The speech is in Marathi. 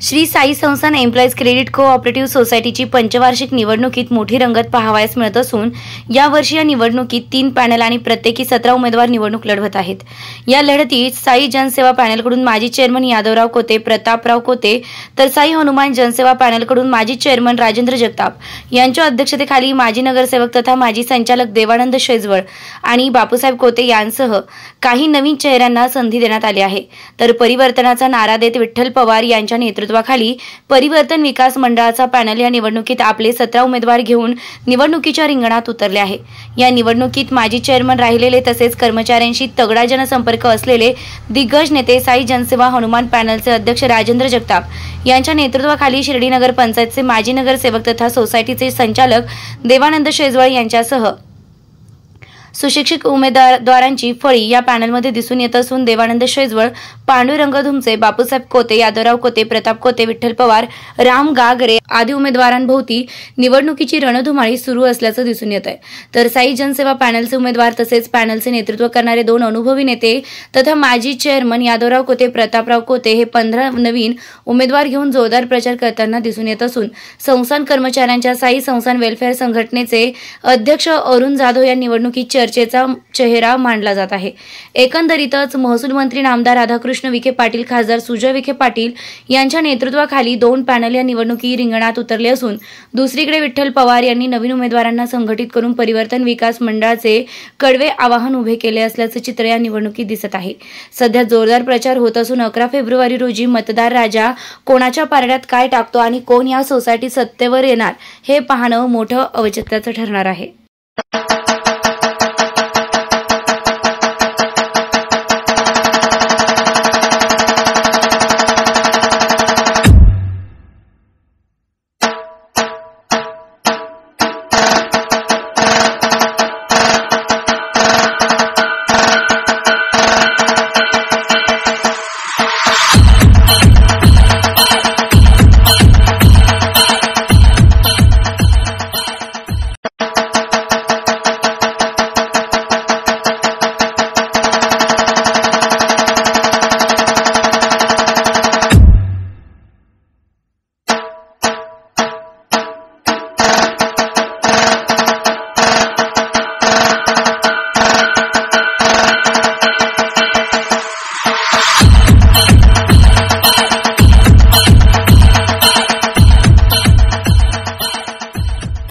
श्री साई संस्थान एम्प्लॉईज क्रेडिट कोऑपरेटिव्ह सोसायटीची पंचवार्षिक निवडणुकीत मोठी रंगत पाहावयास मिळत असून यावर्षी या निवडणुकीत 3 पॅनल आणि प्रत्येकी 17 उमेदवार निवडणूक लढवत आहेत। या लढतीत साई जनसेवा पॅनलकडून माजी चेअरमन यादवराव कोते, प्रतापराव कोते तर साई हनुमान जनसेवा पॅनलकडून माजी चेअरमन राजेंद्र जगताप यांच्या अध्यक्षतेखाली माजी नगरसेवक तथा माजी संचालक देवानंद शेजवळ आणि बापूसाहेब कोते यांसह काही नवीन चेहऱ्यांना संधी देण्यात आली आहे। तर परिवर्तनाचा नारा देत विठ्ठल पवार यांच्या नेतृत्वाखाली परिवर्तन विकास मंडळाचा पॅनल या निवडणुकीत आपले 17 उमेदवार घेऊन निवडणुकीच्या रिंगणात उतरले आहे। या निवडणुकीत माजी चेअरमन राहिलेले तसेच कर्मचाऱ्यांशी तगडा जनसंपर्क असलेले दिग्गज नेते साई जनसेवा हनुमान पॅनलचे अध्यक्ष राजेंद्र जगताप यांच्या नेतृत्वाखाली शिर्डी नगर पंचायतचे माजी नगरसेवक तथा सोसायटीचे संचालक देवानंद शेजवळ यांच्यासह सुशिक्षित उमेदवारांची फळी या पॅनलमध्ये दिसून येत असून देवानंद शेजवळ, पांडुरंग धुमचे, बापूसाहेब कोते, यादवराव कोते, प्रताप कोते, विठ्ठल पवार, राम गागरे आदी उमेदवारांभोवती निवडणुकीची रणधुमाळी सुरू असल्याचं दिसून येत आहे। तर साई जनसेवा पॅनलचे उमेदवार तसेच पॅनलचे नेतृत्व करणारे 2 अनुभवी नेते तथा माजी चेअरमन यादवराव कोते, प्रतापराव कोते हे 15 नवीन उमेदवार घेऊन जोरदार प्रचार करताना दिसून येत असून संस्थान कर्मचाऱ्यांच्या साई संस्थान वेलफेअर संघटनेचे अध्यक्ष अरुण जाधव या निवडणुकीत चर्चेचा चेहरा मानला जात आहे। एकंदरीतच महसूल मंत्री नामदार राधाकृष्ण विखे पाटील, खासदार सुजय विखे पाटील यांच्या नेतृत्वाखाली 2 पॅनल या निवडणुकी रिंगणात उतरले असून दुसरीकडे विठ्ठल पवार यांनी नवीन उमेदवारांना संघटित करून परिवर्तन विकास मंडळाचे कडवे आवाहन उभे केले असल्याचे चित्र या निवडणुकीत दिसत आहे। सध्या जोरदार प्रचार होत असून 11 फेब्रुवारी रोजी मतदार राजा कोणाच्या पारड्यात काय टाकतो आणि कोण या सोसायटी सत्तेवर येणार हे पाहणं मोठं औचित्याचं ठरणार आहे।